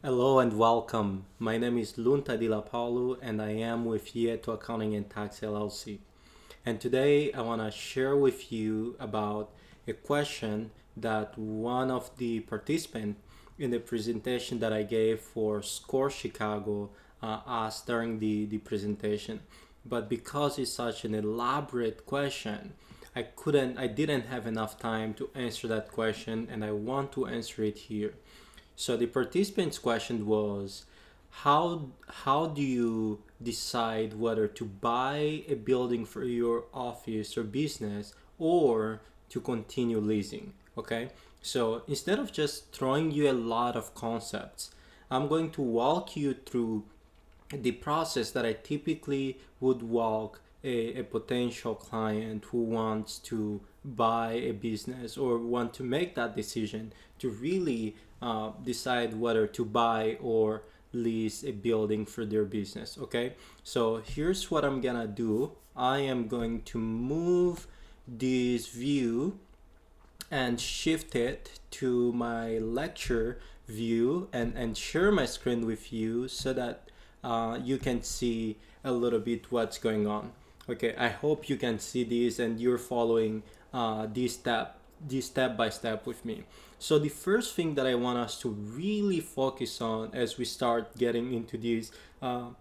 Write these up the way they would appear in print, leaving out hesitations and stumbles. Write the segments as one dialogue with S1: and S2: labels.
S1: Hello and welcome. My name is Lunta Di La Paulo and I am with Yeto Accounting and Tax LLC. And today I want to share with you about a question that one of the participants in the presentation that I gave for Score Chicago asked during the presentation. But because it's such an elaborate question, I didn't have enough time to answer that question and I want to answer it here. So the participant's question was, how do you decide whether to buy a building for your office or business or to continue leasing? Okay? So instead of just throwing you a lot of concepts, I'm going to walk you through the process that I typically would walk a potential client who wants to buy a business or want to make that decision to really decide whether to buy or lease a building for their business. Okay, so here's what I'm gonna do. I am going to move this view and shift it to my lecture view and share my screen with you so that you can see a little bit what's going on. Okay, I hope you can see this and you're following this step by step with me. So the first thing that I want us to really focus on as we start getting into this a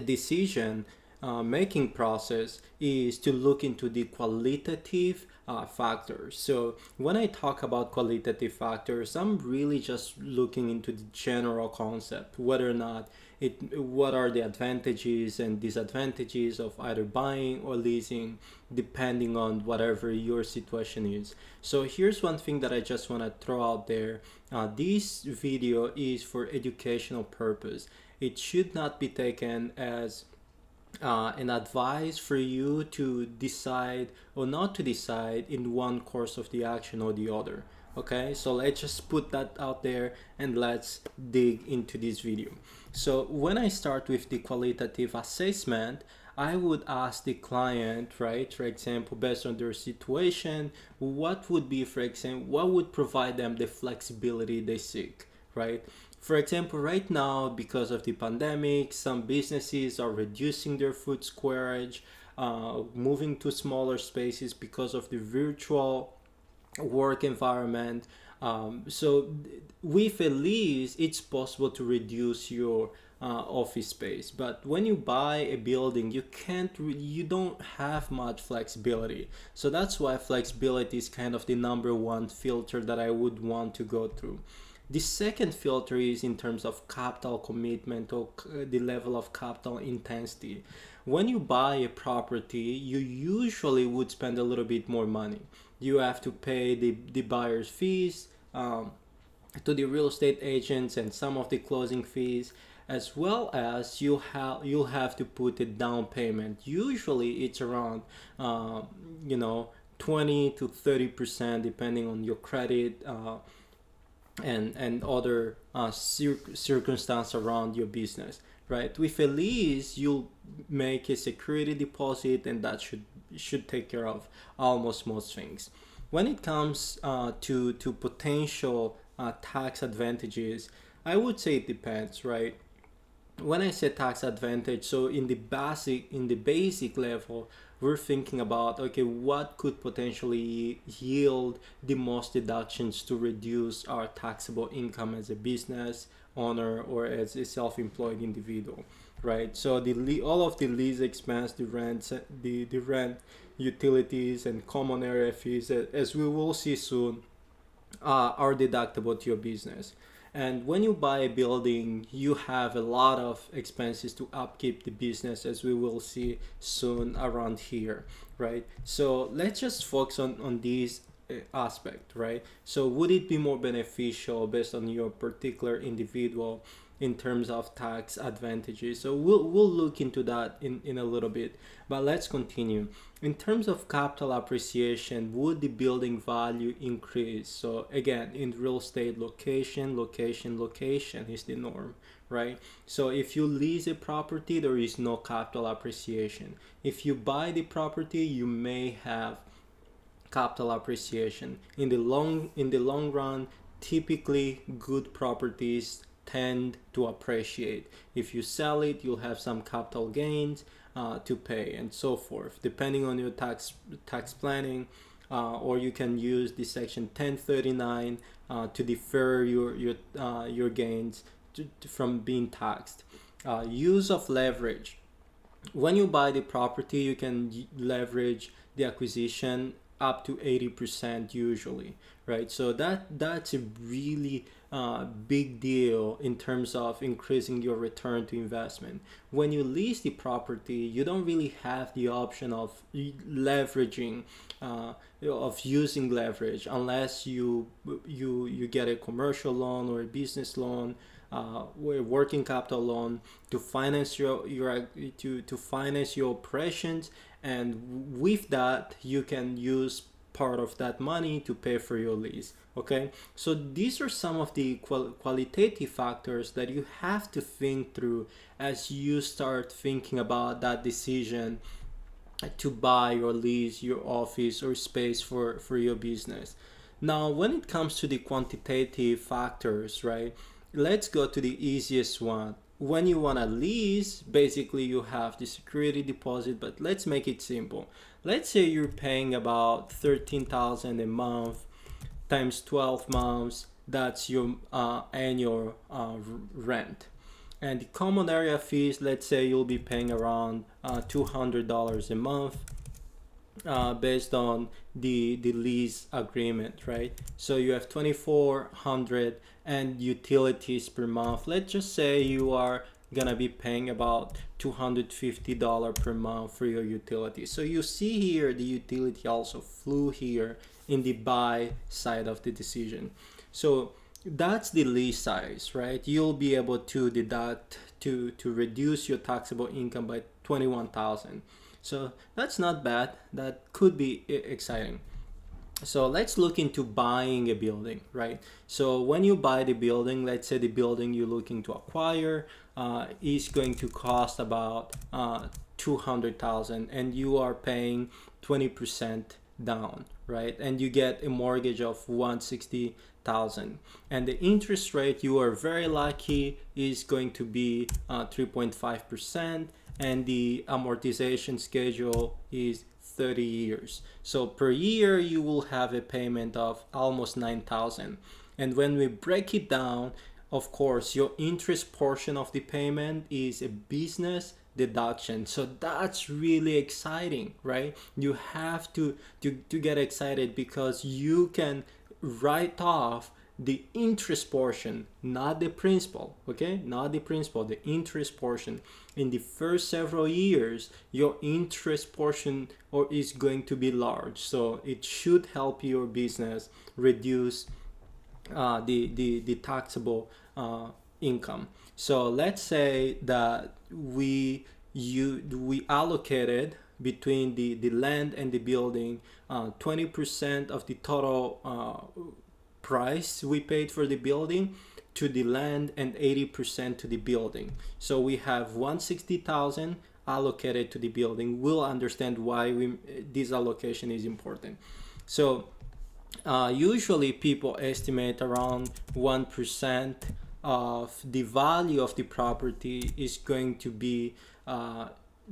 S1: decision making process is to look into the qualitative factors. So when I talk about qualitative factors, I'm really just looking into the general concept, whether or not what are the advantages and disadvantages of either buying or leasing, depending on whatever your situation is. So here's one thing that I just want to throw out there. This video is for educational purpose. It should not be taken as an advice for you to decide or not to decide in one course of the action or the other. Okay, so let's just put that out there and let's dig into this video. So when I start with the qualitative assessment, I would ask the client, right, for example, based on their situation, what would be, for example, what would provide them the flexibility they seek, right? For example, right now, because of the pandemic, some businesses are reducing their food squarage, moving to smaller spaces because of the virtual work environment. With a lease, it's possible to reduce your office space. But when you buy a building, you don't have much flexibility. So that's why flexibility is kind of the number one filter that I would want to go through. The second filter is in terms of capital commitment or the level of capital intensity. When you buy a property, you usually would spend a little bit more money. You have to pay the buyer's fees to the real estate agents and some of the closing fees, as well as you'll have to put a down payment. Usually it's around you know 20 to 30% depending on your credit and other circumstance around your business, right? With a lease, you'll make a security deposit, and that should take care of almost most things. When it comes to potential tax advantages, I would say it depends, right? When I say tax advantage, so in the basic level, we're thinking about, okay, what could potentially yield the most deductions to reduce our taxable income as a business owner or as a self-employed individual, right? So all of the lease expense, the rent, utilities, and common area fees, as we will see soon, are deductible to your business. And when you buy a building, you have a lot of expenses to upkeep the business, as we will see soon around here, right? So let's just focus on this aspect, right? So would it be more beneficial based on your particular individual in terms of tax advantages? So we'll look into that in a little bit, but let's continue. In terms of capital appreciation, would the building value increase? So again, in real estate, location is the norm, right? So if you lease a property, there is no capital appreciation. If you buy the property, you may have capital appreciation. In the long run, typically good properties tend to appreciate. If you sell it, you'll have some capital gains to pay, and so forth, depending on your tax planning. Or you can use the section 1039 to defer your gains from being taxed. Use of leverage. When you buy the property, you can leverage the acquisition up to 80% usually, right? So that's a really big deal in terms of increasing your return to investment. When you lease the property, you don't really have the option of leveraging, of using leverage, unless you get a commercial loan or a business loan, working capital loan to finance to finance your operations, and with that you can use part of that money to pay for your lease. Okay, so these are some of the qualitative factors that you have to think through as you start thinking about that decision to buy or lease your office or space for your business. Now, when it comes to the quantitative factors, right, let's go to the easiest one. When you want to lease, basically you have the security deposit, but let's make it simple. Let's say you're paying about 13,000 a month times 12 months. That's your annual rent. And the common area fees, let's say you'll be paying around $200 a month based on the lease agreement, right? So you have 2,400 and utilities per month. Let's just say you are gonna be paying about $250 per month for your utilities. So you see here the utility also flew here in the buy side of the decision. So that's the lease size, right? You'll be able to deduct to reduce your taxable income by 21,000. So that's not bad. That could be exciting. So let's look into buying a building, right? So when you buy the building, let's say the building you're looking to acquire is going to cost about 200,000, and you are paying 20% down, right? And you get a mortgage of 160,000, and the interest rate, you are very lucky, is going to be 3.5%, and the amortization schedule is 30 years. So per year you will have a payment of almost 9,000. And when we break it down, of course, your interest portion of the payment is a business deduction. So that's really exciting, right? You have to get excited because you can write off the interest portion, not the principal, okay? Not the principal, the interest portion. In the first several years, your interest portion is going to be large. So it should help your business reduce the taxable income. So let's say that we allocated between the land and the building 20% of the total price we paid for the building to the land and 80% to the building. So we have 160,000 allocated to the building. We'll understand why this allocation is important. So usually people estimate around 1% of the value of the property is going to be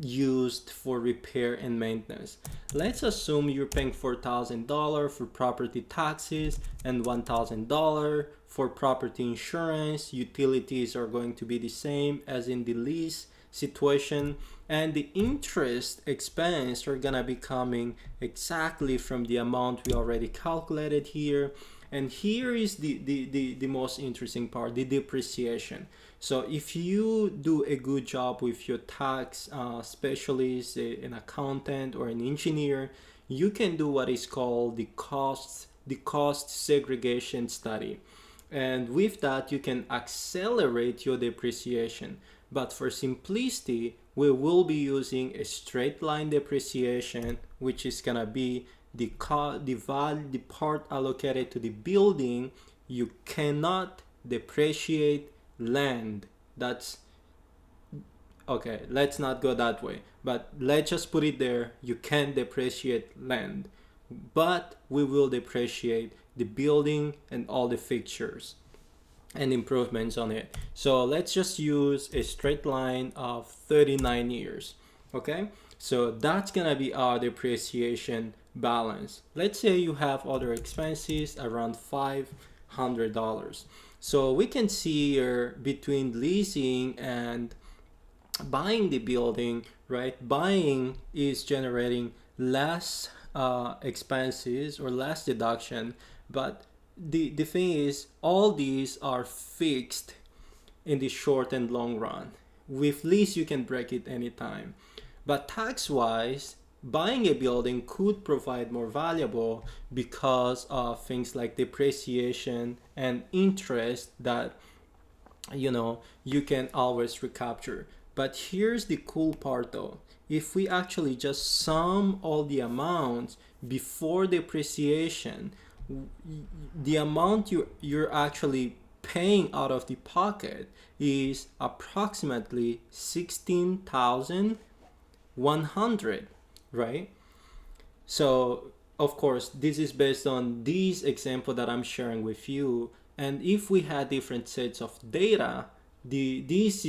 S1: used for repair and maintenance. Let's assume you're paying $4,000 for property taxes and $1,000 for property insurance. Utilities are going to be the same as in the lease situation, and the interest expense are gonna be coming exactly from the amount we already calculated here. And here is the most interesting part, the depreciation. So if you do a good job with your tax specialist, an accountant or an engineer, you can do what is called the cost segregation study. And with that, you can accelerate your depreciation. But for simplicity, we will be using a straight line depreciation, which is gonna be the part allocated to the building. You cannot depreciate land. That's okay, let's not go that way, but let's just put it there. You can depreciate land, but we will depreciate the building and all the fixtures. and improvements on it. So let's just use a straight line of 39 years. Okay, so that's gonna be our depreciation balance. Let's say you have other expenses around $500. So we can see here between leasing and buying the building, right? Buying is generating less expenses or less deduction, but the thing is, all these are fixed in the short and long run. With lease, you can break it anytime. But tax wise, buying a building could provide more valuable because of things like depreciation and interest that you can always recapture. But here's the cool part though. If we actually just sum all the amounts before depreciation, the amount you're actually paying out of the pocket is approximately 16,100, right? So of course, this is based on this example that I'm sharing with you. And if we had different sets of data, this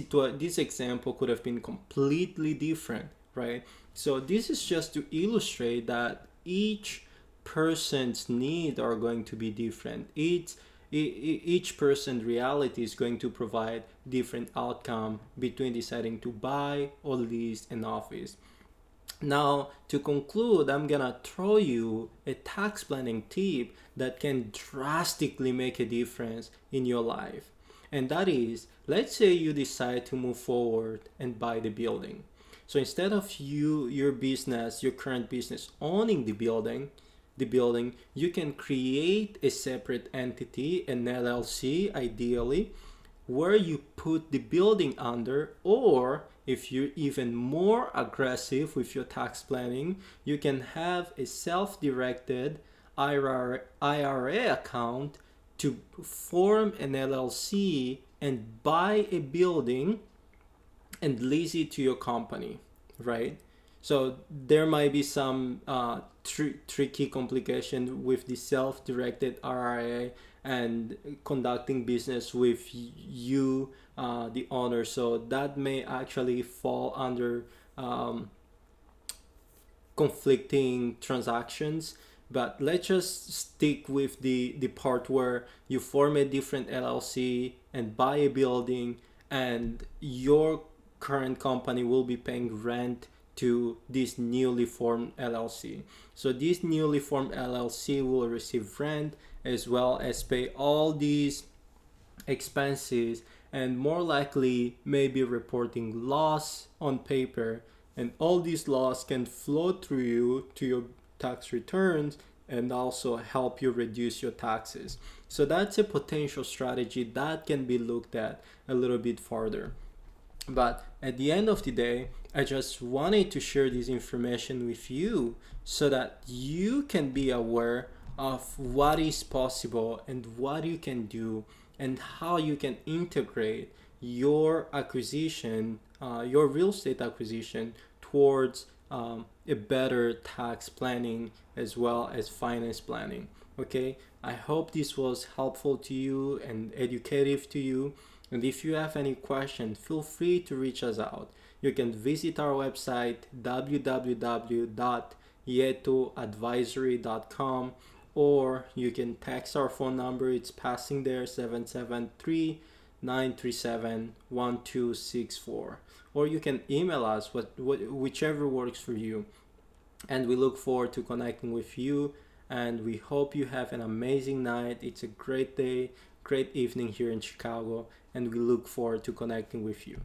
S1: example could have been completely different, right? So this is just to illustrate that each person's needs are going to be different. Each person's reality is going to provide different outcome between deciding to buy or lease an office. Now, to conclude, I'm gonna throw you a tax planning tip that can drastically make a difference in your life. And that is, let's say you decide to move forward and buy the building. So instead of your current business owning the building, you can create a separate entity, an LLC ideally, where you put the building under, or if you're even more aggressive with your tax planning, you can have a self-directed IRA account to form an LLC and buy a building and lease it to your company, right? So there might be some tricky complication with the self-directed RIA and conducting business with you, the owner. So that may actually fall under conflicting transactions. But let's just stick with the part where you form a different LLC and buy a building, and your current company will be paying rent to this newly formed LLC. So this newly formed LLC will receive rent as well as pay all these expenses, and more likely maybe reporting loss on paper, and all these loss can flow through you to your tax returns and also help you reduce your taxes. So that's a potential strategy that can be looked at a little bit further. But at the end of the day, I just wanted to share this information with you so that you can be aware of what is possible and what you can do and how you can integrate your acquisition, your real estate acquisition, towards a better tax planning as well as finance planning. Okay, I hope this was helpful to you and educative to you. And if you have any questions, feel free to reach us out. You can visit our website www.yetoadvisory.com, or you can text our phone number. It's passing there, 773-937-1264. Or you can email us, whichever works for you. And we look forward to connecting with you, and we hope you have an amazing night. It's a great day, great evening here in Chicago, and we look forward to connecting with you.